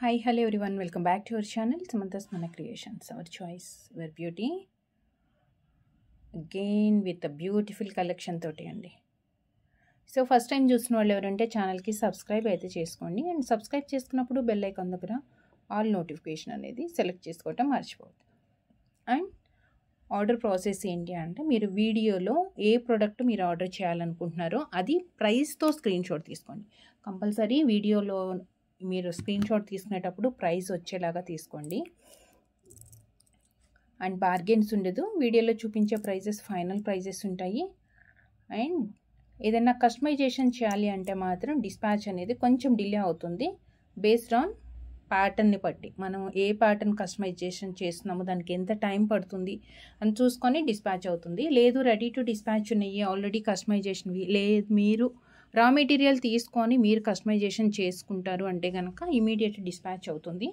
Hi, hello everyone. Welcome back to our channel, Samantha's Mana Creations. Our choice, our beauty. Again with a beautiful collection తోటి అండి. So first time చూసిన వాళ్ళు ఎవరంటే ఛానల్కి subscribe అయితే చేసుకోండి. అండ్ సబ్స్క్రైబ్ చేసుకున్నప్పుడు బెల్ ఐకాన్ దగ్గర ఆల్ నోటిఫికేషన్ అనేది సెలెక్ట్ చేసుకోవటం మర్చిపోవద్దు. అండ్ ఆర్డర్ ప్రాసెస్ ఏంటి అంటే మీరు వీడియోలో ఏ ప్రోడక్ట్ మీరు ఆర్డర్ చేయాలనుకుంటున్నారో అది ప్రైస్తో స్క్రీన్ షాట్ తీసుకోండి. కంపల్సరీ వీడియోలో మీరు స్క్రీన్ షాట్ తీసుకునేటప్పుడు ప్రైస్ వచ్చేలాగా తీసుకోండి. అండ్ బార్గెన్స్ ఉండదు. వీడియోలో చూపించే ప్రైజెస్ ఫైనల్ ప్రైజెస్ ఉంటాయి. అండ్ ఏదైనా కస్టమైజేషన్ చేయాలి అంటే మాత్రం డిస్పాచ్ అనేది కొంచెం డిలే అవుతుంది. బేస్డ్ ఆన్ ప్యాటర్న్ని బట్టి మనం ఏ ప్యాటర్న్ కస్టమైజేషన్ చేస్తున్నామో దానికి ఎంత టైం పడుతుంది అని చూసుకొని డిస్పాచ్ అవుతుంది. లేదు రెడీ టు డిస్పాచ్ ఉన్నాయి ఆల్రెడీ కస్టమైజేషన్వి, లేదు మీరు రా మెటీరియల్ తీసుకొని మీరు కస్టమైజేషన్ చేసుకుంటారు అంటే కనుక ఇమీడియట్ డిస్పాచ్ అవుతుంది.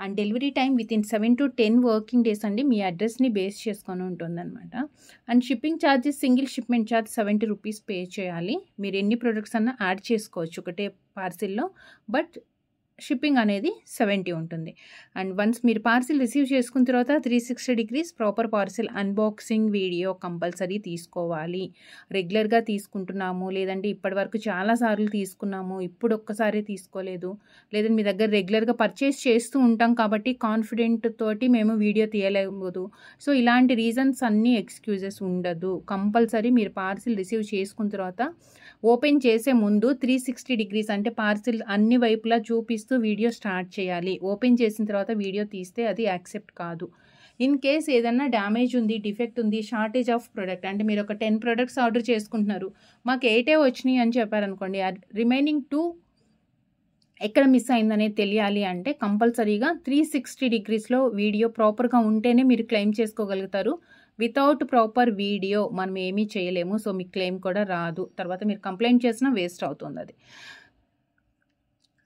And delivery time within 7 to 10 working days అండి. మీ అడ్రస్ని బేస్ చేసుకొని ఉంటుందన్నమాట. And shipping charges single shipment charge 70 rupees pay చేయాలి. మీరు ఎన్ని ప్రొడక్ట్స్ అన్నా యాడ్ చేసుకోవచ్చు ఒకటే పార్సిల్లో, బట్ షిప్పింగ్ అనేది 70 ఉంటుంది. అండ్ వన్స్ మీరు పార్సిల్ రిసీవ్ చేసుకున్న తర్వాత 360 degrees proper parcel unboxing video compulsory తీసుకోవాలి. రెగ్యులర్గా తీసుకుంటున్నాము, లేదంటే ఇప్పటివరకు చాలాసార్లు తీసుకున్నాము, ఇప్పుడు ఒక్కసారి తీసుకోలేదు, లేదంటే మీ దగ్గర రెగ్యులర్గా పర్చేస్ చేస్తూ ఉంటాం కాబట్టి కాన్ఫిడెంట్ తోటి మేము వీడియో తీయలేకపోదు. సో ఇలాంటి రీజన్స్ అన్నీ ఎక్స్క్యూజెస్ ఉండదు. కంపల్సరీ మీరు పార్సిల్ రిసీవ్ చేసుకున్న తర్వాత ఓపెన్ చేసే ముందు 360 degrees అంటే పార్సిల్ అన్ని వైపులా చూపిస్తూ వీడియో స్టార్ట్ చేయాలి. ఓపెన్ చేసిన తర్వాత వీడియో తీస్తే అది యాక్సెప్ట్ కాదు. ఇన్ కేస్ ఏదన్నా డ్యామేజ్ ఉంది, డిఫెక్ట్ ఉంది, షార్టేజ్ ఆఫ్ ప్రోడక్ట్ అంటే మీరు ఒక 10 products ఆర్డర్ చేసుకుంటున్నారు, మాకు 8 వచ్చినాయి అని చెప్పారనుకోండి, రిమైనింగ్ 2 ఎక్కడ మిస్ అయిందనేది తెలియాలి అంటే కంపల్సరీగా 360 degreesలో వీడియో ప్రాపర్గా ఉంటేనే మీరు క్లెయిమ్ చేసుకోగలుగుతారు. వితౌట్ ప్రాపర్ వీడియో మనం ఏమీ చేయలేము. సో మీకు క్లెయిమ్ కూడా రాదు. తర్వాత మీరు కంప్లైంట్ చేసినా వేస్ట్ అవుతుంది అది.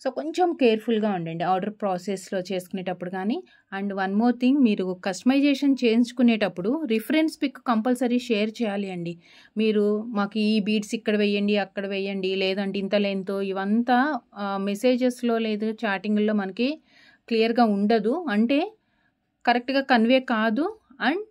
సో కొంచెం కేర్ఫుల్గా ఉండండి ఆర్డర్ ప్రాసెస్లో చేసుకునేటప్పుడు కానీ. అండ్ వన్ మోర్ థింగ్, మీరు కస్టమైజేషన్ చేయించుకునేటప్పుడు రిఫరెన్స్ పిక్ కంపల్సరీ షేర్ చేయాలి అండి. మీరు మాకు ఈ బీడ్స్ ఇక్కడ వేయండి, అక్కడ వేయండి, లేదంటే ఇంత లెంత్, ఇవంతా మెసేజెస్లో లేదు చాటింగ్లో మనకి క్లియర్గా ఉండదు, అంటే కరెక్ట్గా కన్వే కాదు. అండ్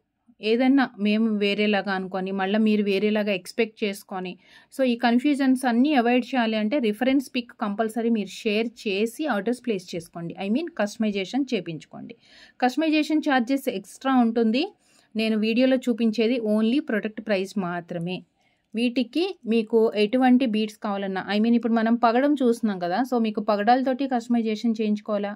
ఏదన్నా మేము వేరేలాగా అనుకొని మళ్ళీ మీరు వేరేలాగా ఎక్స్పెక్ట్ చేసుకొని, సో ఈ కన్ఫ్యూజన్స్ అన్నీ అవాయిడ్ చేయాలి అంటే రిఫరెన్స్ పిక్ కంపల్సరీ మీరు షేర్ చేసి ఆర్డర్స్ ప్లేస్ చేసుకోండి. ఐ మీన్ కస్టమైజేషన్ చేయించుకోండి. కస్టమైజేషన్ ఛార్జెస్ ఎక్స్ట్రా ఉంటుంది. నేను వీడియోలో చూపించేది ఓన్లీ ప్రొడక్ట్ ప్రైస్ మాత్రమే. వీటికి మీకు ఎటువంటి బీడ్స్ కావాలన్నా, ఐ మీన్ ఇప్పుడు మనం పగడం చూస్తున్నాం కదా, సో మీకు పగడాలతోటి కస్టమైజేషన్ చేయించుకోవాలా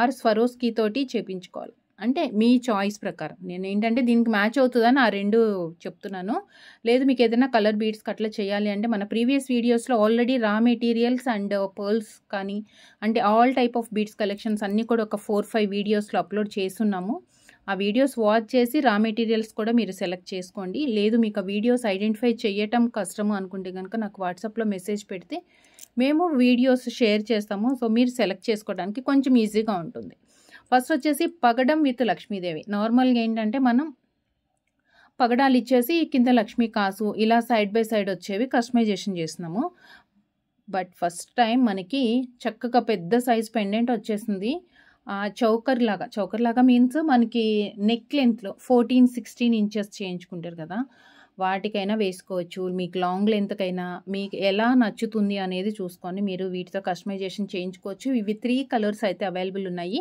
ఆర్ స్వరోస్కీ తోటి చేయించుకోవాలి అంటే మీ చాయిస్ ప్రకారం. నేను ఏంటంటే దీనికి మ్యాచ్ అవుతుందని ఆ రెండు చెప్తున్నాను. లేదు మీకు ఏదైనా కలర్ బీడ్స్కి అట్లా చేయాలి అంటే మన ప్రీవియస్ వీడియోస్లో ఆల్రెడీ రా మెటీరియల్స్ అండ్ పర్ల్స్ కానీ అంటే all type of beads collections అన్నీ కూడా ఒక 4-5 వీడియోస్లో అప్లోడ్ చేస్తున్నాము. ఆ వీడియోస్ వాచ్ చేసి రా మెటీరియల్స్ కూడా మీరు సెలెక్ట్ చేసుకోండి. లేదు మీకు ఆ వీడియోస్ ఐడెంటిఫై చేయటం కష్టము అనుకుంటే కనుక నాకు వాట్సాప్లో మెసేజ్ పెడితే మేము వీడియోస్ షేర్ చేస్తాము. సో మీరు సెలెక్ట్ చేసుకోవడానికి కొంచెం ఈజీగా ఉంటుంది. ఫస్ట్ వచ్చేసి పగడం విత్ లక్ష్మీదేవి. నార్మల్గా ఏంటంటే మనం పగడాలు ఇచ్చేసి కింద లక్ష్మీ కాసు ఇలా సైడ్ బై సైడ్ వచ్చేవి కస్టమైజేషన్ చేస్తున్నాము. బట్ ఫస్ట్ టైం మనకి చక్కగా పెద్ద సైజ్ పెండెంట్ వచ్చేసింది. చౌకర్ లాగా మీన్స్ మనకి నెక్ లెంత్లో 14-16 inches చేయించుకుంటారు కదా, వాటికైనా వేసుకోవచ్చు. మీకు లాంగ్ లెంత్కైనా మీకు ఎలా నచ్చుతుంది అనేది చూసుకొని మీరు వీటితో కస్టమైజేషన్ చేయించుకోవచ్చు. ఇవి 3 కలర్స్ అయితే అవైలబుల్ ఉన్నాయి.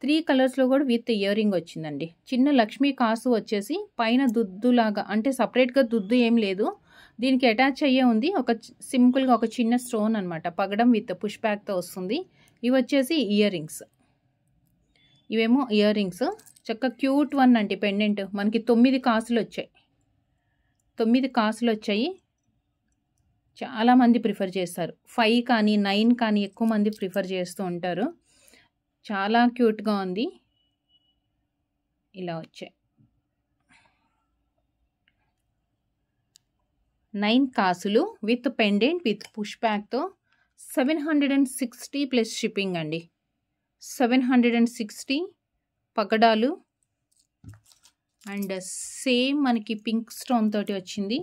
3 కలర్స్లో కూడా విత్ ఇయర్ రింగ్ వచ్చిందండి. చిన్న లక్ష్మీ కాసు వచ్చేసి పైన దుద్దులాగా, అంటే సపరేట్గా దుద్దు ఏం లేదు, దీనికి అటాచ్ అయ్యే ఉంది. ఒక సింపుల్గా ఒక చిన్న స్టోన్ అనమాట. పగడం విత్ పుష్ బ్యాక్తో వస్తుంది. ఇవి వచ్చేసి ఇయర్ రింగ్స్. ఇవేమో ఇయర్ రింగ్స్ చక్కగా క్యూట్ వన్ అంటే పెండెంట్ మనకి 9 కాసులు వచ్చాయి. 9 కాసులు వచ్చాయి. చాలామంది ప్రిఫర్ చేస్తారు. 5 కానీ 9 కానీ ఎక్కువ మంది ప్రిఫర్ చేస్తూ ఉంటారు. చాలా క్యూట్గా ఉంది. ఇలా వచ్చాయి 9 కాసులు విత్ పెండెంట్ విత్ పుష్ బ్యాక్తో 760 ప్లస్ షిప్పింగ్ అండి. 760 పగడాలు. అండ్ సేమ్ మనకి పింక్ స్టోన్ తోటి వచ్చింది.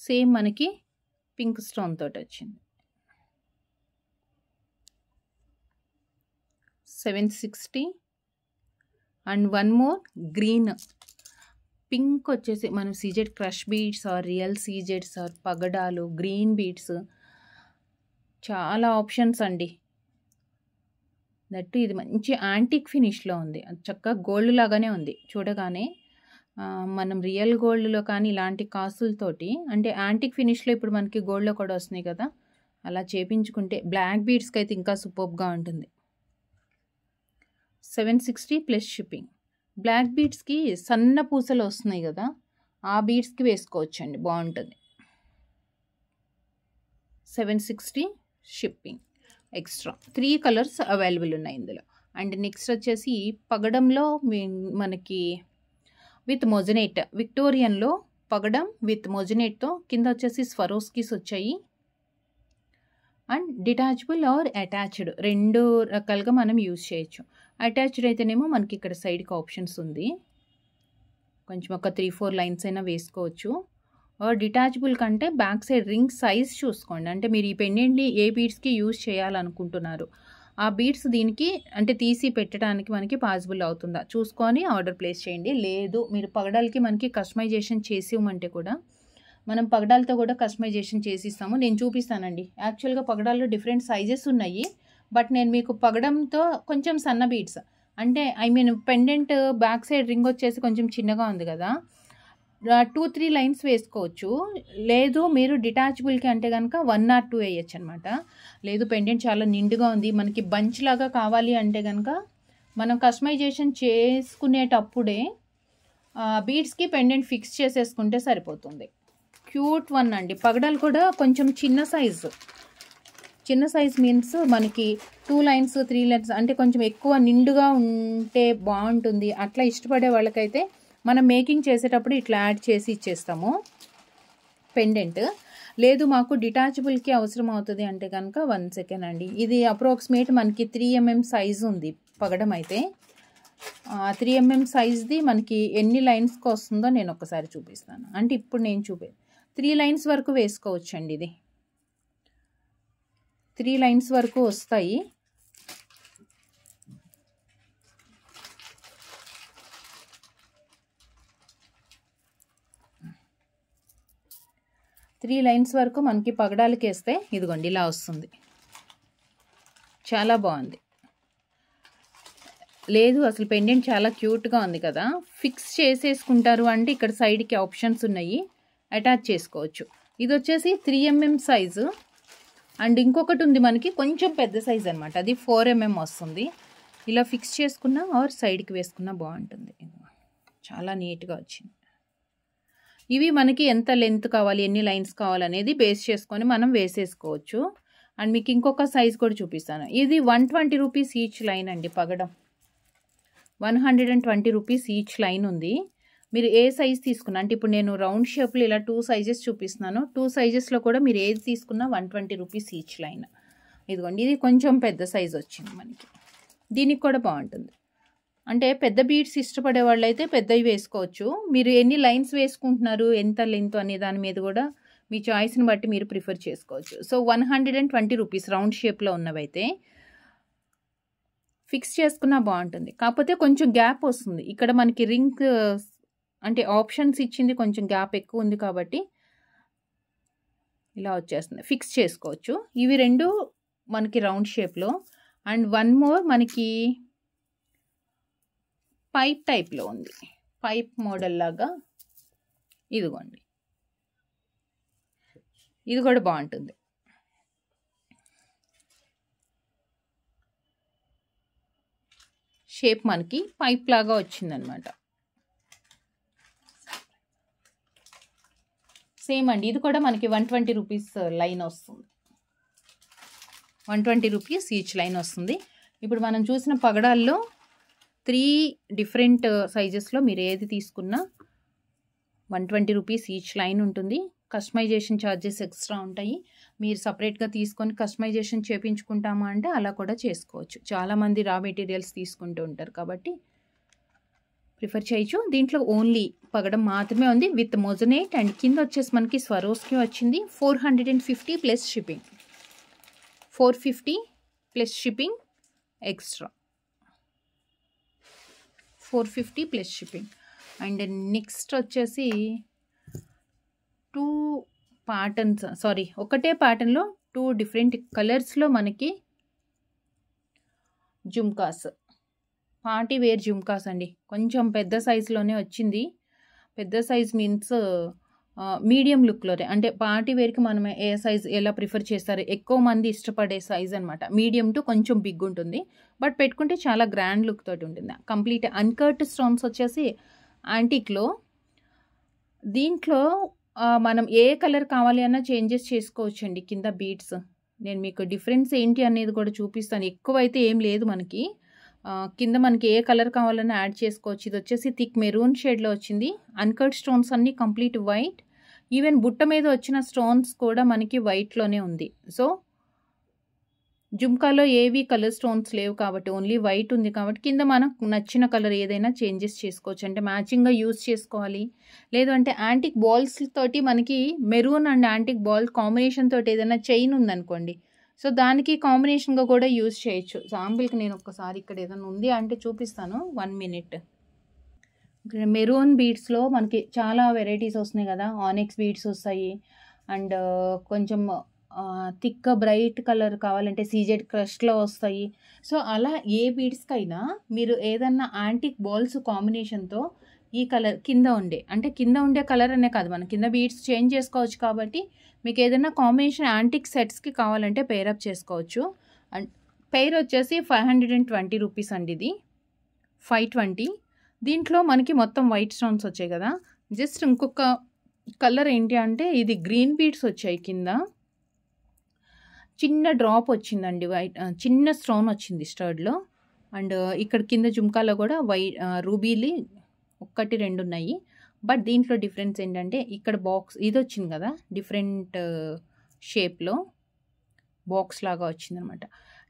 సేమ్ మనకి పింక్ స్టోన్ తోటి వచ్చింది. 760 and one more green pink వచ్చేసి మనం CZ crush beads or real సీజెడ్స్ ఆర్ పగడాలు గ్రీన్ బీడ్స్ చాలా ఆప్షన్స్ అండి. దట్టు ఇది మంచి యాంటిక్ ఫినిష్లో ఉంది, చక్కగా గోల్డ్ లాగానే ఉంది చూడగానే. మనం రియల్ గోల్డ్లో కానీ ఇలాంటి కాసులతోటి అంటే యాంటిక్ ఫినిష్లో ఇప్పుడు మనకి గోల్డ్లో కూడా వస్తున్నాయి కదా, అలా చేపించుకుంటే బ్లాక్ బీడ్స్కి అయితే ఇంకా సూపర్గా ఉంటుంది. 760 ప్లస్ షిప్పింగ్. బ్లాక్ బీడ్స్కి సన్న పూసలు వస్తున్నాయి కదా, ఆ బీడ్స్కి వేసుకోవచ్చండి, బాగుంటుంది. 760 షిప్పింగ్ ఎక్స్ట్రా. 3 కలర్స్ అవైలబుల్ ఉన్నాయి ఇందులో. అండ్ నెక్స్ట్ వచ్చేసి పగడంలో మనకి విత్ మొజనేట్, విక్టోరియన్లో పగడం విత్ మొజనేట్తో కింద వచ్చేసి స్వరోస్కీస్ వచ్చాయి. అండ్ డిటాచబుల్ ఆర్ అటాచ్డ్ 2 రకాలుగా మనం యూజ్ చేయొచ్చు. అటాచ్డ్ అయితేనేమో మనకి ఇక్కడ సైడ్కి ఆప్షన్స్ ఉంది, కొంచెం ఒక 3-4 లైన్స్ అయినా వేసుకోవచ్చు. ఆర్ డిటాచబుల్ కంటే బ్యాక్ సైడ్ రింగ్ సైజ్ చూసుకోండి, అంటే మీరు ఈ పెండెంట్ని ఏ బీడ్స్కి యూజ్ చేయాలనుకుంటున్నారు ఆ బీడ్స్ దీనికి అంటే తీసి పెట్టడానికి మనకి పాసిబుల్ అవుతుందా చూసుకొని ఆర్డర్ ప్లేస్ చేయండి. లేదు మీరు పగడాలకి మనకి కస్టమైజేషన్ చేసి ఇవ్వమంటే కూడా మనం పగడాలతో కూడా కస్టమైజేషన్ చేసి ఇస్తాము. నేను చూపిస్తానండి. యాక్చువల్గా పగడాల్లో డిఫరెంట్ సైజెస్ ఉన్నాయి, బట్ నేను మీకు పగడంతో కొంచెం సన్న బీడ్స్ అంటే పెండెంట్ బ్యాక్ సైడ్ రింగ్ వచ్చేసి కొంచెం చిన్నగా ఉంది కదా, 2-3 లైన్స్ వేసుకోవచ్చు. లేదు మీరు డిటాచబుల్కి అంటే కనుక 1 or 2 వేయచ్చు అనమాట. లేదు పెండెంట్ చాలా నిండుగా ఉంది మనకి బంచ్ లాగా కావాలి అంటే కనుక మనం కస్టమైజేషన్ చేసుకునేటప్పుడే బీడ్స్కి పెండెంట్ ఫిక్స్ చేసేసుకుంటే సరిపోతుంది. క్యూట్ వన్ అండి. పగడాలు కూడా కొంచెం చిన్న సైజ్ మీన్స్ మనకి 2 లైన్స్ 3 లైన్స్ అంటే కొంచెం ఎక్కువ నిండుగా ఉంటే బాగుంటుంది. అట్లా ఇష్టపడే వాళ్ళకైతే మనం మేకింగ్ చేసేటప్పుడు ఇట్లా యాడ్ చేసి ఇచ్చేస్తాము పెండెంట్. లేదు మాకు డిటాచబుల్కి అవసరం అవుతుంది అంటే కనుక 1 సెకండ్ అండి. ఇది అప్రాక్సిమేట్ మనకి 3 mm సైజు ఉంది పగడం అయితే. 3 mm సైజ్ది మనకి ఎన్ని లైన్స్కి వస్తుందో నేను ఒకసారి చూపిస్తాను. అంటే ఇప్పుడు నేను 3 లైన్స్ వరకు వేసుకోవచ్చండి. ఇది 3 లైన్స్ వరకు వస్తాయి. త్రీ లైన్స్ వరకు మనకి పగడాలకి వేస్తే ఇదిగోండి ఇలా వస్తుంది, చాలా బాగుంది. లేదు అసలు పెండెంట్ చాలా క్యూట్గా ఉంది కదా, ఫిక్స్ చేసేసుకుంటారు అంటే ఇక్కడ సైడ్కి ఆప్షన్స్ ఉన్నాయి, అటాచ్ చేసుకోవచ్చు. ఇది వచ్చేసి 3 mm సైజు. అండ్ ఇంకొకటి ఉంది మనకి కొంచెం పెద్ద సైజ్ అనమాట, అది 4 mm వస్తుంది. ఇలా ఫిక్స్ చేసుకున్నా ఆర్ సైడ్కి వేసుకున్నా బాగుంటుంది. చాలా నీట్గా వచ్చింది. ఇవి మనకి ఎంత లెంత్ కావాలి ఎన్ని లైన్స్ కావాలనేది బేస్ చేసుకొని మనం వేసేసుకోవచ్చు. అండ్ మీకు ఇంకొక సైజ్ కూడా చూపిస్తాను. ఇది 120 రూపీస్ ఈచ్ లైన్ అండి. పగడం 120 రూపీస్ ఈచ్ లైన్ ఉంది. మీరు ఏ సైజ్ తీసుకున్నా అంటే ఇప్పుడు నేను రౌండ్ షేప్లో ఇలా 2 సైజెస్ చూపిస్తున్నాను. 2 సైజెస్లో కూడా మీరు ఏది తీసుకున్నా 120 రూపీస్ ఈచ్ లైన్. ఇదిగోండి ఇది కొంచెం పెద్ద సైజ్ వచ్చింది మనకి, దీనికి కూడా బాగుంటుంది. అంటే పెద్ద బీడ్స్ ఇష్టపడే వాళ్ళు అయితే పెద్దవి వేసుకోవచ్చు. మీరు ఎన్ని లైన్స్ వేసుకుంటున్నారు ఎంత లెంత్ అనే దాని మీద కూడా మీ చాయిస్ని బట్టి మీరు ప్రిఫర్ చేసుకోవచ్చు. సో 120 రూపీస్ రౌండ్ షేప్లో ఉన్నవైతే ఫిక్స్ చేసుకున్నా బాగుంటుంది. కాకపోతే కొంచెం గ్యాప్ వస్తుంది ఇక్కడ మనకి రింగ్ అంటే ఆప్షన్స్ ఇచ్చింది కొంచెం గ్యాప్ ఎక్కువ ఉంది కాబట్టి ఇలా వచ్చేస్తుంది. ఫిక్స్ చేసుకోవచ్చు. ఇవి 2 మనకి రౌండ్ షేప్లో. అండ్ 1 మోర్ మనకి పైప్ టైప్లో ఉంది, పైప్ మోడల్ లాగా. ఇదిగోండి ఇది కూడా బాగుంటుంది. షేప్ మనకి పైప్ లాగా వచ్చిందనమాట. సేమ్ అండి, ఇది కూడా మనకి 120 రూపీస్ లైన్ వస్తుంది. 120 రూపీస్ ఈచ్ లైన్ వస్తుంది. ఇప్పుడు మనం చూసిన పగడాల్లో 3 డిఫరెంట్ సైజెస్లో మీరు ఏది తీసుకున్నా 120 రూపీస్ ఈచ్ లైన్ ఉంటుంది. కస్టమైజేషన్ ఛార్జెస్ ఎక్స్ట్రా ఉంటాయి. మీరు సపరేట్గా తీసుకొని కస్టమైజేషన్ చేయించుకుంటామా అంటే అలా కూడా చేసుకోవచ్చు. చాలామంది రా మెటీరియల్స్ తీసుకుంటూ ఉంటారు కాబట్టి ప్రిఫర్ చేయొచ్చు. దీంట్లో ఓన్లీ పగడం మాత్రమే ఉంది విత్ మొజనేట్. అండ్ కింద వచ్చేసి మనకి స్వరోస్కి వచ్చింది 450 plus shipping, 450 plus shipping extra. 450 plus shipping. And next వచ్చేసి 2 ప్యాటర్న్స్, సారీ ఒకటే ప్యాటర్న్లో 2 డిఫరెంట్ కలర్స్లో మనకి జుమ్కాస్, పార్టీ వేర్ జుమ్కాస్ అండి. కొంచెం పెద్ద సైజులోనే వచ్చింది. పెద్ద సైజ్ మీన్స్ మీడియం లుక్లోనే, అంటే పార్టీ వేర్కి మనం ఏ సైజ్ ఎలా ప్రిఫర్ చేస్తారు, ఎక్కువ మంది ఇష్టపడే సైజ్ అనమాట. మీడియం టు కొంచెం బిగ్ ఉంటుంది, బట్ పెట్టుకుంటే చాలా గ్రాండ్ లుక్ తోటి ఉంటుంది. కంప్లీట్ అన్కట్ స్టోన్స్ వచ్చేసి యాంటిక్లో. దీంట్లో మనం ఏ కలర్ కావాలి అన్నా చేంజెస్ చేసుకోవచ్చు అండి. కింద బీడ్స్ నేను మీకు డిఫరెన్స్ ఏంటి అనేది కూడా చూపిస్తాను. ఎక్కువైతే ఏం లేదు మనకి. కింద మనకి ఏ కలర్ కావాలన్నా యాడ్ చేసుకోవచ్చు. ఇది వచ్చేసి థిక్ మెరూన్ షేడ్లో వచ్చింది. అన్కట్ స్టోన్స్ అన్నీ కంప్లీట్ వైట్. ఈవెన్ బుట్ట మీద వచ్చిన స్టోన్స్ కూడా మనకి వైట్లోనే ఉంది. సో జుమ్కాలో ఏవి కలర్ స్టోన్స్ లేవు కాబట్టి ఓన్లీ వైట్ ఉంది కాబట్టి కింద మనకు నచ్చిన కలర్ ఏదైనా చేంజెస్ చేసుకోవచ్చు. అంటే మ్యాచింగ్గా యూజ్ చేసుకోవాలి, లేదు అంటే యాంటిక్ బాల్స్ తోటి మనకి maroon and antique ball combination తోటి ఏదైనా చైన్ ఉందనుకోండి, సో దానికి కాంబినేషన్గా కూడా యూజ్ చేయొచ్చు. శాంపుల్కి నేను ఒక్కసారి ఇక్కడ ఏదైనా ఉంది అంటే చూపిస్తాను, 1 minute. మెరూన్ బీడ్స్లో మనకి చాలా వెరైటీస్ వస్తున్నాయి కదా. ఆనెక్స్ బీడ్స్ వస్తాయి, అండ్ కొంచెం థిక్ బ్రైట్ కలర్ కావాలంటే సీజెడ్ క్రష్లో వస్తాయి. సో అలా ఏ బీడ్స్కైనా మీరు ఏదన్నా యాంటిక్ బాల్స్ కాంబినేషన్తో ఈ కలర్ కింద ఉండే కలర్ అనే కాదు, మనం కింద బీడ్స్ చేంజ్ చేసుకోవచ్చు. కాబట్టి మీకు ఏదైనా కాంబినేషన్ యాంటిక్ సెట్స్కి కావాలంటే పేరప్ చేసుకోవచ్చు. అండ్ పెయిర్ వచ్చేసి 520 రూపీస్ అండి. ఇది 520. దీంట్లో మనకి మొత్తం వైట్ స్టోన్స్ వచ్చాయి కదా. జస్ట్ ఇంకొక కలర్ ఏంటి అంటే ఇది గ్రీన్ బీడ్స్ వచ్చాయి. కింద చిన్న డ్రాప్ వచ్చిందండి, వైట్ చిన్న స్టోన్ వచ్చింది స్టర్డ్లో. అండ్ ఇక్కడ కింద జుమ్కాలో కూడా రూబీలు 1, 2 ఉన్నాయి. బట్ దీంట్లో డిఫరెన్స్ ఏంటంటే ఇక్కడ బాక్స్ ఇది వచ్చింది కదా, డిఫరెంట్ షేప్లో బాక్స్ లాగా వచ్చిందనమాట.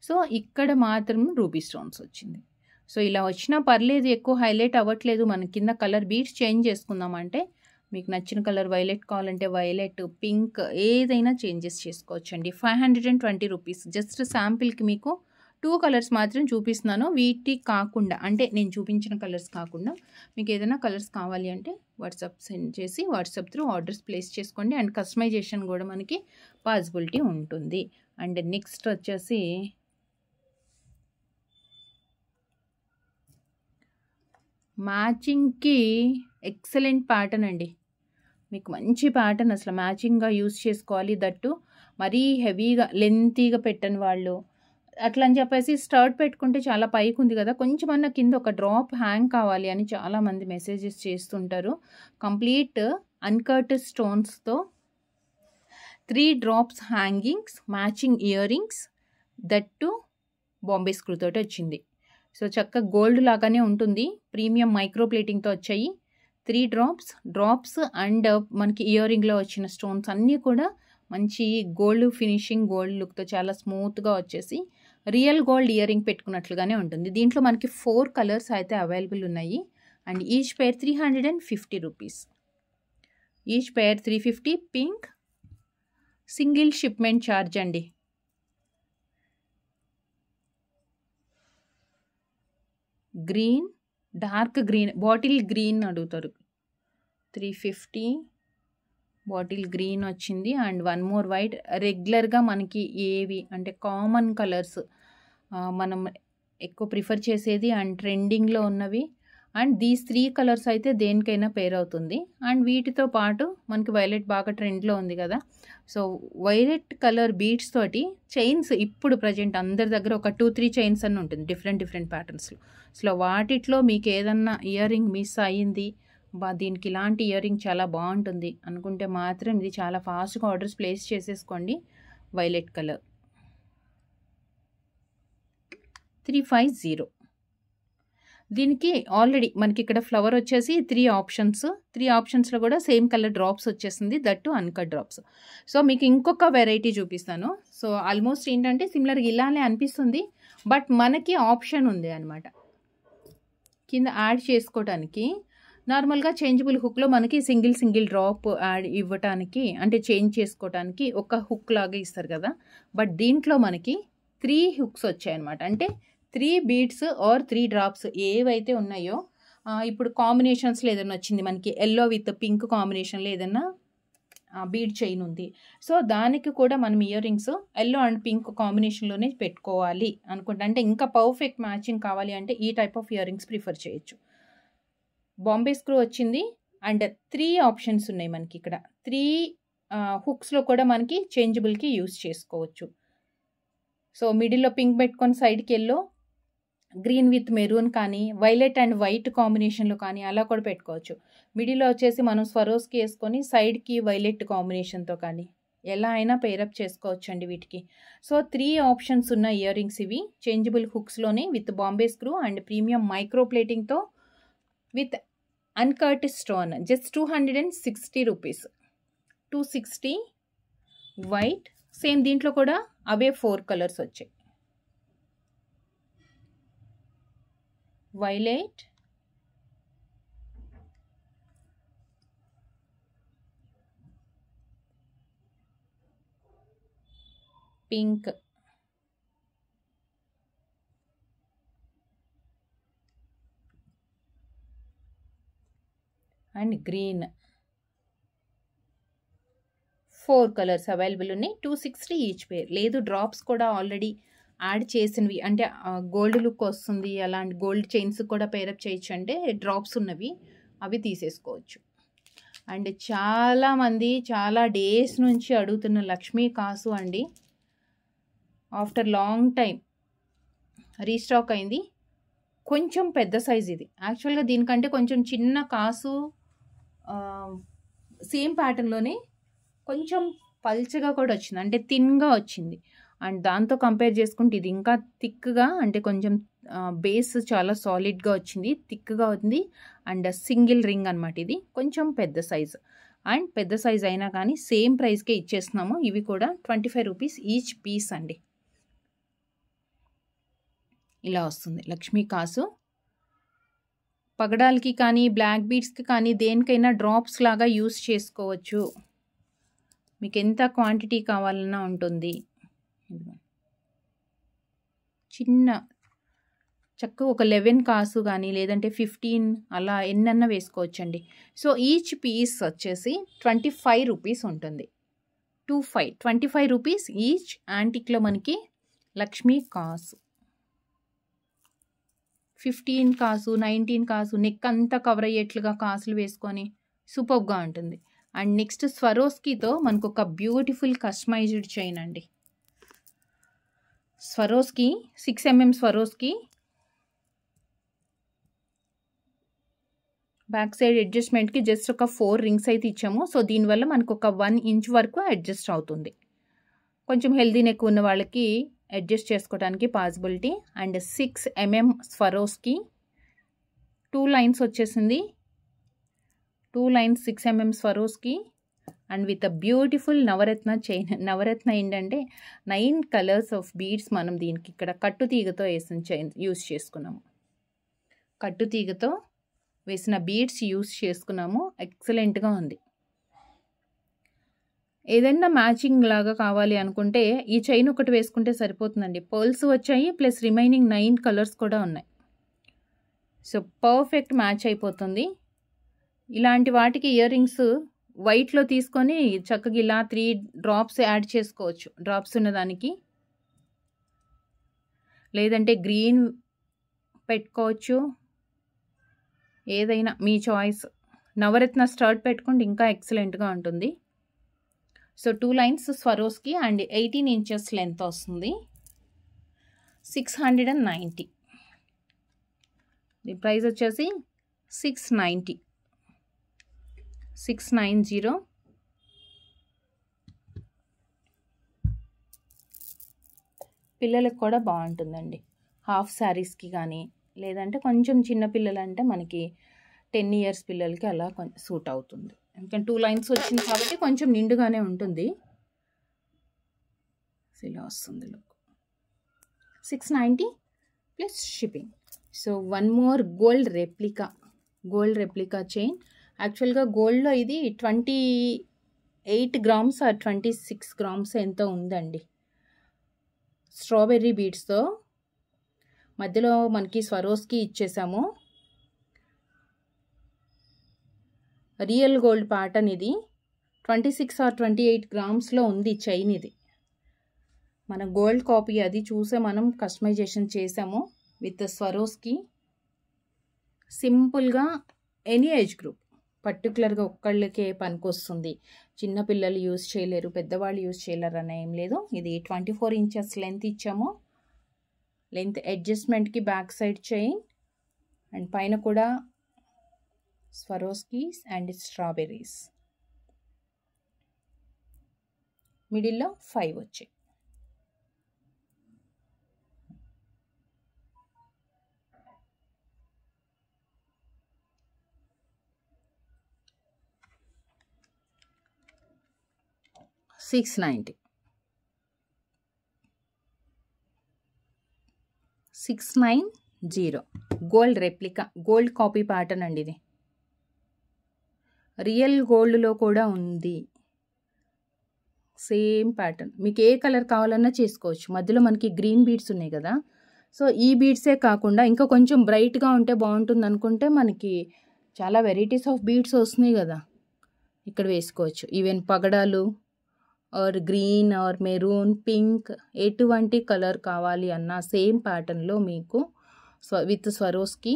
సో ఇక్కడ మాత్రం రూబీ స్టోన్స్ వచ్చింది. సో ఇలా వచ్చినా పర్లేదు, ఎక్కువ హైలైట్ అవ్వట్లేదు. మన కింద కలర్ బీడ్స్ చేంజ్ చేసుకుందామంటే మీకు నచ్చిన కలర్ వైలెట్ కావాలంటే వైలెట్, పింక్ ఏదైనా చేంజెస్ చేసుకోవచ్చండి. 520 రూపీస్. జస్ట్ శాంపిల్కి మీకు 2 కలర్స్ మాత్రం చూపిస్తున్నాను. వీటి కాకుండా, అంటే నేను చూపించిన కలర్స్ కాకుండా మీకు ఏదైనా కలర్స్ కావాలి అంటే వాట్సాప్ సెండ్ చేసి వాట్సాప్ త్రూ ఆర్డర్స్ ప్లేస్ చేసుకోండి. అండ్ కస్టమైజేషన్ కూడా మనకి పాసిబిలిటీ ఉంటుంది. అండ్ నెక్స్ట్ వచ్చేసి మ్యాచింగ్కి ఎక్సలెంట్ ప్యాటర్న్ అండి. మీకు మంచి ప్యాటర్న్, అసలు మ్యాచింగ్గా యూజ్ చేసుకోవాలి. దట్టు మరీ హెవీగా లెంతీగా పెట్టని వాళ్ళు అట్లా అని చెప్పేసి స్టర్ట్ పెట్టుకుంటే చాలా పైకి ఉంది కదా, కొంచెం అన్న కింద ఒక డ్రాప్ హ్యాంగ్ కావాలి అని చాలామంది మెసేజెస్ చేస్తుంటారు. కంప్లీట్ అన్కట్ స్టోన్స్తో 3 drops hangings, matching ear rings, that Bombay screw తోటి వచ్చింది. సో చక్కగా గోల్డ్ లాగానే ఉంటుంది. ప్రీమియం మైక్రో ప్లేటింగ్తో వచ్చాయి. 3 డ్రాప్స్ అండ్ మనకి ఇయర్ రింగ్లో వచ్చిన స్టోన్స్ అన్నీ కూడా మంచి గోల్డ్ ఫినిషింగ్, గోల్డ్ లుక్తో చాలా స్మూత్గా వచ్చేసి రియల్ గోల్డ్ ఇయర్ రింగ్ పెట్టుకున్నట్లుగానే ఉంటుంది. దీంట్లో మనకి 4 కలర్స్ అయితే అవైలబుల్ ఉన్నాయి. And each pair 350 rupees. Each pair 350. Pink single shipment charge అండి. Green, dark green, bottle green అడుగుతారు. 350 బాటిల్ గ్రీన్ వచ్చింది. And 1 more white. రెగ్యులర్గా మనకి ఏవి అంటే కామన్ కలర్స్ మనం ఎక్కువ ప్రిఫర్ చేసేది అండ్ ట్రెండింగ్లో ఉన్నవి. అండ్ దీస్ 3 కలర్స్ అయితే దేనికైనా పేర్ అవుతుంది. అండ్ వీటితో పాటు మనకి వైలెట్ బాగా ట్రెండ్లో ఉంది కదా, సో వైలెట్ కలర్ బీడ్స్ తోటి చైన్స్ ఇప్పుడు ప్రజెంట్ అందరి దగ్గర ఒక 2-3 చైన్స్ అని ఉంటుంది డిఫరెంట్ ప్యాటర్న్స్లో. సో వాటిట్లో మీకు ఏదన్నా ఇయర్ రింగ్ మిస్ అయ్యింది, దీనికి ఇలాంటి ఇయర్ రింగ్ చాలా బాగుంటుంది అనుకుంటే మాత్రం ఇది చాలా ఫాస్ట్గా ఆర్డర్స్ ప్లేస్ చేసేసుకోండి. Violet colour 350. దీనికి ఆల్రెడీ మనకి ఇక్కడ ఫ్లవర్ వచ్చేసి 3 ఆప్షన్స్లో కూడా సేమ్ కలర్ డ్రాప్స్ వచ్చేసింది, దట్టు అన్కట్ డ్రాప్స్. సో మీకు ఇంకొక వెరైటీ చూపిస్తాను. సో ఆల్మోస్ట్ ఏంటంటే సిమిలర్గా ఇలానే అనిపిస్తుంది, బట్ మనకి ఆప్షన్ ఉంది అనమాట కింద యాడ్ చేసుకోవడానికి. నార్మల్గా చేంజబుల్ హుక్లో మనకి సింగిల్ డ్రాప్ యాడ్ ఇవ్వటానికి, అంటే చేంజ్ చేసుకోవటానికి ఒక హుక్ లాగా ఇస్తారు కదా, బట్ దీంట్లో మనకి 3 హుక్స్ వచ్చాయన్నమాట. అంటే 3 బీడ్స్ ఆర్ 3 డ్రాప్స్ ఏవైతే ఉన్నాయో ఇప్పుడు కాంబినేషన్స్లో ఏదైనా వచ్చింది మనకి ఎల్లో విత్ పింక్ కాంబినేషన్లో ఏదైనా బీడ్ చైన్ ఉంది. సో దానికి కూడా మనం ear rings yellow and pink కాంబినేషన్లోనే పెట్టుకోవాలి అనుకుంటా. అంటే ఇంకా పర్ఫెక్ట్ మ్యాచింగ్ కావాలి అంటే ఈ type of ear rings prefer చేయొచ్చు. బాంబే స్క్రూ వచ్చింది అండ్ 3 ఆప్షన్స్ ఉన్నాయి మనకి ఇక్కడ. 3 హుక్స్లో కూడా మనకి చేంజబుల్కి యూస్ చేసుకోవచ్చు. సో మిడిల్లో పింక్ పెట్టుకొని సైడ్కి ఎల్లో, గ్రీన్ విత్ మెరూన్ కానీ వైలెట్ అండ్ వైట్ కాంబినేషన్లో కానీ అలా కూడా పెట్టుకోవచ్చు. మిడిల్లో వచ్చేసి మనం స్వరోస్కి వేసుకొని సైడ్కి వైలెట్ కాంబినేషన్తో కానీ ఎలా అయినా పేరప్ చేసుకోవచ్చు అండి వీటికి. సో 3 ఆప్షన్స్ ఉన్న ఇయర్ రింగ్స్ ఇవి చేంజబుల్ హుక్స్లోనే with Bombay screw and premium micro ప్లేటింగ్తో with uncut stone. Just 260 rupees. 260 white. Same దీంట్లో కూడా అవే 4 కలర్స్ వచ్చాయి. Violet, pink, and green. 4 colours available ఉన్నాయి. 260 ఈచ్ పేర్. లేదు డ్రాప్స్ కూడా ఆల్రెడీ యాడ్ చేసినవి అంటే గోల్డ్ లుక్ వస్తుంది అలాంటి గోల్డ్ చైన్స్ కూడా పేరప్ చేయొచ్చు అంటే డ్రాప్స్ ఉన్నవి అవి తీసేసుకోవచ్చు. అండ్ చాలామంది చాలా డేస్ నుంచి అడుగుతున్న లక్ష్మీ కాసు అండి. ఆఫ్టర్ లాంగ్ టైం రీస్టాక్ అయింది. కొంచెం పెద్ద సైజ్ ఇది. యాక్చువల్గా దీనికంటే కొంచెం చిన్న కాసు సేమ్ ప్యాటర్న్లోనే కొంచెం పల్చగా కూడా వచ్చింది, అంటే థిన్గా వచ్చింది. అండ్ దాంతో కంపేర్ చేసుకుంటే ఇది ఇంకా థిక్గా, అంటే కొంచెం బేస్ చాలా సాలిడ్గా వచ్చింది, థిక్గా ఉంది. అండ్ సింగిల్ రింగ్ అనమాట. ఇది కొంచెం పెద్ద సైజు. అండ్ పెద్ద సైజ్ అయినా కానీ సేమ్ ప్రైస్కే ఇచ్చేస్తున్నాము. ఇవి కూడా 25 రూపీస్ ఈచ్ పీస్ అండి. ఇలా వస్తుంది లక్ష్మీ కాసు. పగడాలకి కానీ బ్లాక్ బీడ్స్కి కానీ దేనికైనా డ్రాప్స్ లాగా యూస్ చేసుకోవచ్చు. మీకు ఎంత క్వాంటిటీ కావాలన్నా ఉంటుంది. చిన్న చక్కగా ఒక 11 కాసు కానీ లేదంటే 15 అలా ఎన్నన్నా వేసుకోవచ్చండి. సో ఈచ్ పీస్ వచ్చేసి 25 రూపీస్ ఉంటుంది. 25 రూపీస్ ఈచ్. యాంటిక్లో మనకి లక్ష్మీ కాసు 15 కాసు 19 కాసు నెక్ అంతా కవర్ అయ్యేట్లుగా కాసులు వేసుకొని సూపర్గా ఉంటుంది. అండ్ నెక్స్ట్ స్వరోస్కీతో మనకు ఒక బ్యూటిఫుల్ కస్టమైజ్డ్ చైన్ అండి. Swarovski 6mm Swarovski. Back side అడ్జస్ట్మెంట్కి జస్ట్ ఒక 4 రింగ్స్ అయితే ఇచ్చాము. సో దీనివల్ల మనకు ఒక 1 ఇంచ్ వరకు అడ్జస్ట్ అవుతుంది. కొంచెం హెల్దీ నెక్ ఉన్న వాళ్ళకి అడ్జస్ట్ చేసుకోవడానికి possibility. And 6mm Swarovski 2 lines వచ్చేసింది. 2 lines 6mm Swarovski and with a beautiful navratna chain. Navratna ఏంటంటే 9 కలర్స్ ఆఫ్ బీడ్స్ మనం దీనికి ఇక్కడ కట్టు తీగతో వేసిన చైన్ యూస్ చేసుకున్నాము. కట్టు తీగతో వేసిన బీడ్స్ యూస్ చేసుకున్నాము. ఎక్సలెంట్గా ఉంది. ఏదైనా మ్యాచింగ్ లాగా కావాలి అనుకుంటే ఈ చైన్ ఒకటి వేసుకుంటే సరిపోతుందండి. పర్ల్స్ వచ్చాయి ప్లస్ రిమైనింగ్ 9 కలర్స్ కూడా ఉన్నాయి. సో పర్ఫెక్ట్ మ్యాచ్ అయిపోతుంది. ఇలాంటి వాటికి ఇయర్ రింగ్స్ వైట్లో తీసుకొని చక్కగా ఇలా 3 డ్రాప్స్ యాడ్ చేసుకోవచ్చు. డ్రాప్స్ ఉన్నదానికి లేదంటే గ్రీన్ పెట్టుకోవచ్చు. ఏదైనా మీ చాయిస్. నవరత్న స్టర్ట్ పెట్టుకుంటే ఇంకా ఎక్సలెంట్గా ఉంటుంది. So 2 lines Swarovski and 18 inches length వస్తుంది. 690. ది ప్రైస్ వచ్చేసి 690. పిల్లలకు కూడా బాగుంటుందండి. హాఫ్ శారీస్కి కానీ లేదంటే కొంచెం చిన్న పిల్లలంటే మనకి 10 ఇయర్స్ పిల్లలకి అలా సూట్ అవుతుంది. ఎందుకంటే 2 లైన్స్ వచ్చింది కాబట్టి కొంచెం నిండుగానే ఉంటుంది. ఇలా వస్తుంది look. 690 plus shipping. So 1 more gold replica chain. యాక్చువల్గా గోల్డ్లో ఇది 28 గ్రామ్స్ ఆర్ 26 గ్రామ్స్ ఎంతో ఉందండి. స్ట్రాబెర్రీ బీడ్స్తో మధ్యలో మనకి స్వరోస్కీ ఇచ్చేసాము. రియల్ గోల్డ్ ప్యాటర్న్ ఇది 26 or 28 గ్రామ్స్లో ఉంది చైన్. ఇది మన గోల్డ్ కాపీ, అది చూసే మనం కస్టమైజేషన్ చేసాము విత్ స్వరోస్కి. సింపుల్గా ఎనీ ఏజ్ గ్రూప్, పర్టికులర్గా ఒక్కళ్ళకే పనికొస్తుంది. చిన్నపిల్లలు యూజ్ చేయలేరు, పెద్దవాళ్ళు యూజ్ చేయలేరు అని ఏం లేదు. ఇది 24 ఇంచెస్ లెంత్ ఇచ్చాము. లెంత్ అడ్జస్ట్మెంట్కి బ్యాక్ సైడ్ చైన్ అండ్ పైన కూడా స్వరోస్కీస్ అండ్ స్ట్రాబెర్రీస్. మిడిల్లో 5 వచ్చాయి. $690. 690 gold replica, gold copy pattern అండి. ఇది రియల్ గోల్డ్లో కూడా ఉంది. సేమ్ ప్యాటర్న్, మీకు ఏ కలర్ కావాలన్నా చేసుకోవచ్చు. మధ్యలో మనకి గ్రీన్ బీడ్స్ ఉన్నాయి కదా, సో ఈ బీడ్సే కాకుండా ఇంకా కొంచెం బ్రైట్గా ఉంటే బాగుంటుంది అనుకుంటే మనకి చాలా వెరైటీస్ ఆఫ్ బీడ్స్ వస్తున్నాయి కదా, ఇక్కడ వేసుకోవచ్చు. ఈవెన్ పగడాలు or green or maroon, pink, ఎటువంటి కలర్ కావాలి అన్నా సేమ్ ప్యాటర్న్లో మీకు విత్ స్వరోస్కి.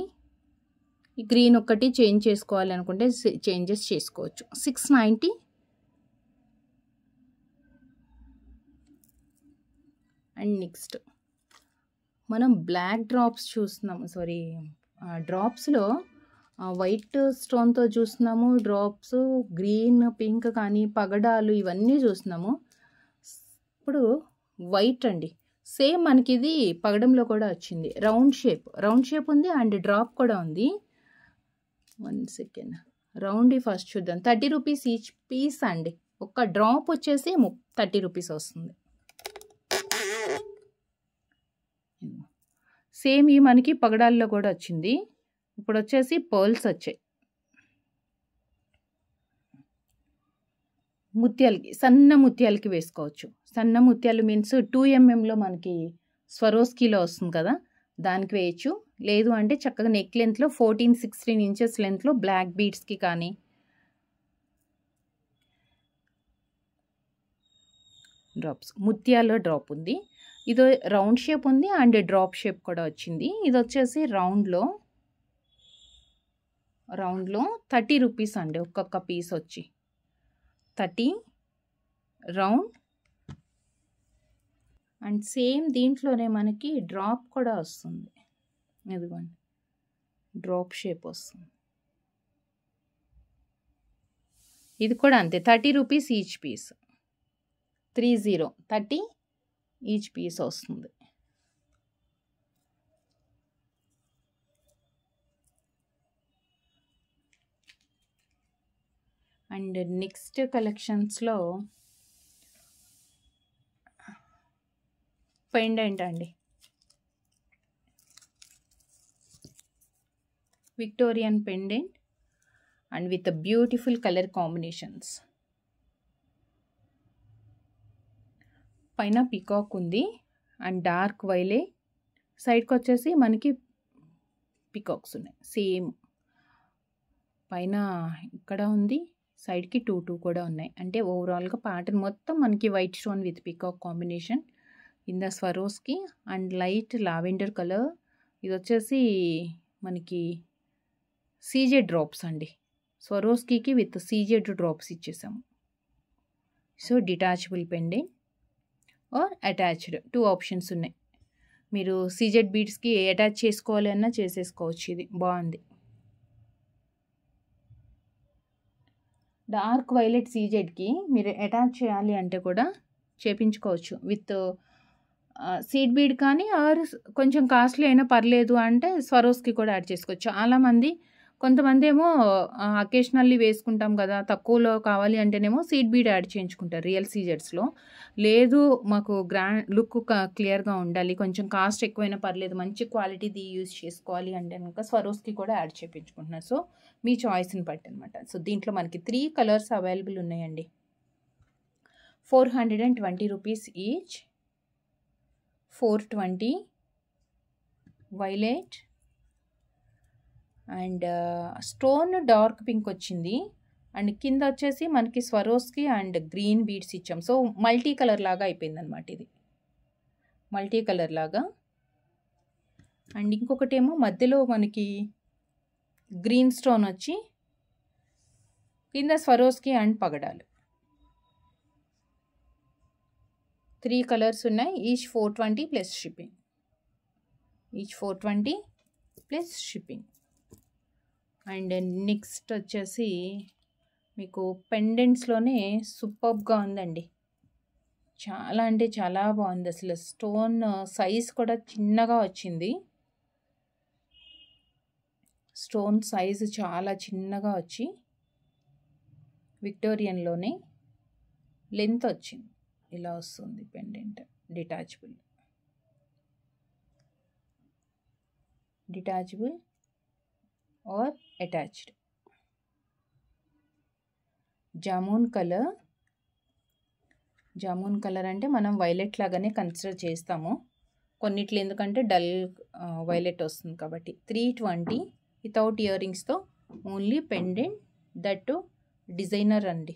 ఈ గ్రీన్ ఒక్కటి చేంజ్ చేసుకోవాలి అనుకుంటే చేంజెస్ చేసుకోవచ్చు. 690. అండ్ నెక్స్ట్ మనం బ్లాక్ డ్రాప్స్ చూస్తున్నాము. సారీ, డ్రాప్స్లో వైట్ స్టోన్తో చూస్తున్నాము. డ్రాప్స్ గ్రీన్, పింక్ కానీ పగడాలు ఇవన్నీ చూస్తున్నాము. ఇప్పుడు వైట్ అండి, సేమ్ మనకి ఇది పగడంలో కూడా వచ్చింది. రౌండ్ షేప్ ఉంది అండ్ డ్రాప్ కూడా ఉంది. 1 సెకండ్, రౌండ్ ఫస్ట్ చూద్దాం. 30 రూపీస్ ఈచ్ పీస్ అండి. ఒక డ్రాప్ వచ్చేసి 30 రూపీస్ వస్తుంది. సేమ్ ఈ మనకి పగడాల్లో కూడా వచ్చింది. ఇప్పుడు వచ్చేసి పర్ల్స్ వచ్చాయి. ముత్యాలకి, సన్న ముత్యాలకి వేసుకోవచ్చు. సన్న ముత్యాలు మీన్స్ 2 mm మనకి స్వరోస్కీలో వస్తుంది కదా, దానికి వేయచ్చు. లేదు అంటే చక్కగా నెక్ లెంత్లో 14-16 ఇంచెస్ లెంత్లో బ్లాక్ బీడ్స్కి కానీ. డ్రాప్స్, ముత్యాల డ్రాప్ ఉంది. ఇది రౌండ్ షేప్ ఉంది అండ్ డ్రాప్ షేప్ కూడా వచ్చింది. ఇది వచ్చేసి రౌండ్లో 30 రూపీస్ అండి. ఒక్కొక్క పీస్ వచ్చి 30 రౌండ్. అండ్ సేమ్ దీంట్లోనే మనకి డ్రాప్ కూడా వస్తుంది. ఇదిగోండి, డ్రాప్ షేప్ వస్తుంది. ఇది కూడా అంతే, 30 rupees each piece. 30 each piece వస్తుంది. అండ్ నెక్స్ట్ కలెక్షన్స్లో పెండెంట్ అండి. Victorian pendant and with beautiful colour combinations. పైన పీకాక్ ఉంది అండ్ డార్క్ వైలెట్. సైడ్కి వచ్చేసి మనకి పీకాక్స్ ఉన్నాయి. సేమ్ పైన ఇక్కడ ఉంది, సైడ్కి 2 కూడా ఉన్నాయి. అంటే ఓవరాల్గా ప్యాటర్న్ మొత్తం మనకి white stone with peacock combination in the Swarovski and light lavender colour. ఇది వచ్చేసి మనకి సీజెడ్ డ్రాప్స్ అండి. స్వరోస్కీకి విత్ సీజెడ్ డ్రాప్స్ ఇచ్చేసాము. So detachable pendant or attached, 2 options ఉన్నాయి. మీరు సీజెడ్ బీడ్స్కి అటాచ్ చేసుకోవాలి అన్నా చేసేసుకోవచ్చు. ఇది బాగుంది. డార్క్ వైలెట్ సీజెడ్కి మీరు అటాచ్ చేయాలి అంటే కూడా చేపించుకోవచ్చు విత్ సీడ్ బీడ్ కానీ, ఆర్ కొంచెం కాస్ట్లీ అయినా పర్లేదు అంటే స్వరోస్కి కూడా యాడ్ చేసుకోవచ్చు. చాలామంది, కొంతమంది ఏమో అకేషనల్లీ వేసుకుంటాం కదా, తక్కువలో కావాలి అంటేనేమో సీడ్ బీడ్ యాడ్ చేయించుకుంటారు రియల్ సీజెడ్స్లో. లేదు మాకు గ్రాండ్ లుక్ క్లియర్గా ఉండాలి, కొంచెం కాస్ట్ ఎక్కువైనా పర్లేదు, మంచి క్వాలిటీది యూజ్ చేసుకోవాలి అంటే కనుక స్వరోస్కి కూడా యాడ్ చేయించుకుంటున్నారు. సో మీ చాయిస్ని బట్టి అనమాట. సో దీంట్లో మనకి 3 కలర్స్ అవైలబుల్ ఉన్నాయండి. 420 rupees each. 420 violet and stone dark pink వచ్చింది. అండ్ కింద వచ్చేసి మనకి స్వరోస్కి అండ్ గ్రీన్ బీడ్స్ ఇచ్చాం. సో మల్టీ కలర్ లాగా అయిపోయింది అనమాట. ఇది మల్టీ కలర్ లాగా. అండ్ ఇంకొకటేమో మధ్యలో మనకి గ్రీన్ స్టోన్ వచ్చి కింద స్వరోస్కి అండ్ పగడాలు. 3 కలర్స్ ఉన్నాయి. Each 420 plus shipping. Each 420 plus shipping. And next వచ్చేసి మీకు పెండెంట్స్లోనే సూపర్గా ఉందండి. చాలా అంటే చాలా బాగుంది. అసలు స్టోన్ సైజ్ కూడా చిన్నగా వచ్చింది. స్టోన్ సైజు చాలా చిన్నగా వచ్చి విక్టోరియన్లోనే లెంత్ వచ్చింది. ఇలా వస్తుంది pendant. Detachable or attached. Jamun colour అంటే మనం వైలెట్ లాగానే కన్సిడర్ చేస్తాము కొన్నిట్లో, ఎందుకంటే డల్ వైలెట్ వస్తుంది కాబట్టి. 320 వితౌట్ ఇయర్ రింగ్స్తో ఓన్లీ పెండెంట్, దట్ డిజైనర్ అండి.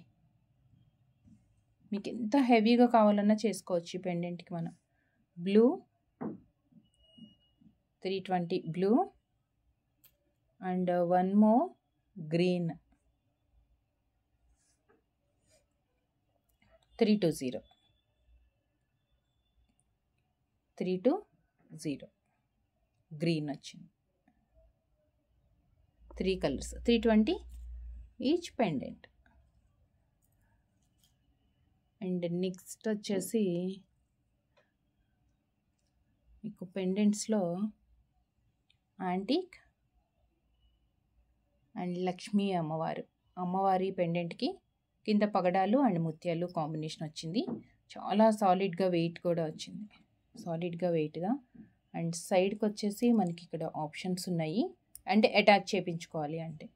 మీకు ఎంత హెవీగా కావాలన్నా చేసుకోవచ్చు ఈ పెండెంట్కి మనం. Blue 320 blue and one more green 320 green వచ్చింది. 3 colours 320 each pendant. And next వచ్చేసి మీకు పెండెంట్స్లో యాంటిక్ అండ్ లక్ష్మీ అమ్మవారి పెండెంట్కి కింద పగడాలు అండ్ ముత్యాలు కాంబినేషన్ వచ్చింది. చాలా సాలిడ్గా వెయిట్ కూడా వచ్చింది. వెయిట్గా. అండ్ సైడ్కి వచ్చేసి మనకి ఇక్కడ ఆప్షన్స్ ఉన్నాయి, అంటే అటాచ్ చేయించుకోవాలి అంటే.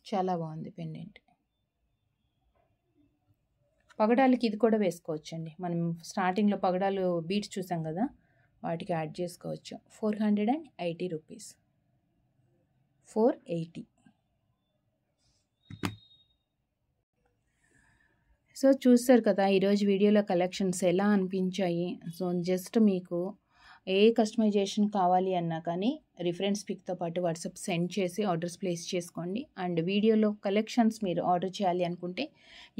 చాలా బాగుంది పెండెంట్. పగడాలకి ఇది కూడా వేసుకోవచ్చండి. మనం స్టార్టింగ్లో పగడాలు బీట్స్ చూసాం కదా, వాటికి యాడ్ చేసుకోవచ్చు. 480 రూపీస్. 480. సో చూస్తారు కదా ఈరోజు వీడియోలో కలెక్షన్స్ ఎలా అనిపించాయి. సో జస్ట్ మీకు ఏ కస్టమైజేషన్ కావాలి అన్నా కానీ రిఫరెన్స్ పిక్తో పాటు వాట్సాప్ సెండ్ చేసి ఆర్డర్స్ ప్లేస్ చేసుకోండి. అండ్ వీడియోలో కలెక్షన్స్ మీరు ఆర్డర్ చేయాలి అనుకుంటే,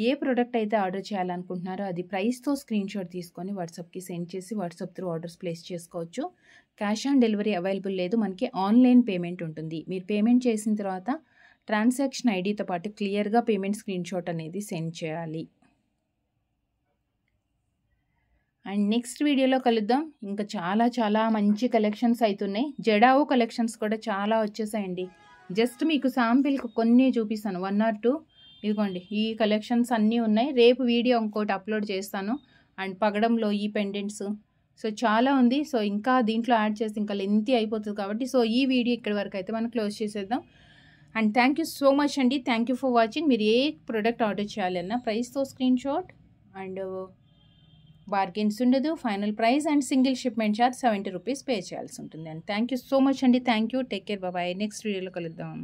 ఏ ప్రోడక్ట్ అయితే ఆర్డర్ చేయాలనుకుంటున్నారో అది ప్రైస్తో స్క్రీన్ షాట్ తీసుకొని వాట్సాప్కి సెండ్ చేసి వాట్సాప్ త్రూ ఆర్డర్స్ ప్లేస్ చేసుకోవచ్చు. క్యాష్ ఆన్ డెలివరీ అవైలబుల్ లేదు, మనకి ఆన్లైన్ పేమెంట్ ఉంటుంది. మీరు పేమెంట్ చేసిన తర్వాత ట్రాన్సాక్షన్ ఐడితో పాటు క్లియర్గా పేమెంట్ స్క్రీన్ షాట్ అనేది సెండ్ చేయాలి. అండ్ నెక్స్ట్ వీడియోలో కలుద్దాం. ఇంకా చాలా మంచి కలెక్షన్స్ అవుతున్నాయి. జడావో కలెక్షన్స్ కూడా చాలా వచ్చేసాయండి. జస్ట్ మీకు శాంపిల్కి కొన్ని చూపిస్తాను, 1 or 2. ఇదిగోండి ఈ కలెక్షన్స్ అన్నీ ఉన్నాయి. రేపు వీడియో ఇంకోటి అప్లోడ్ చేస్తాను. అండ్ పగడంలో ఈ పెండెంట్స్, సో చాలా ఉంది. సో ఇంకా దీంట్లో యాడ్ చేసి ఇంకా లెంతీ అయిపోతుంది కాబట్టి, సో ఈ వీడియో ఇక్కడి వరకు అయితే మనం క్లోజ్ చేసేద్దాం. And thank you so much అండి. Thank you for watching. మీరు ఏ ప్రోడక్ట్ ఆర్డర్ చేయాలన్నా ప్రైస్తో స్క్రీన్ షాట్ అండ్ బార్గెన్స్ ఉండదు. Final price and single shipment charge 70 rupees pay చేయాల్సి ఉంటుంది. And thank you so much అండి. Thank you. Take care. Bye. Next వీడియోలో కలుద్దాం.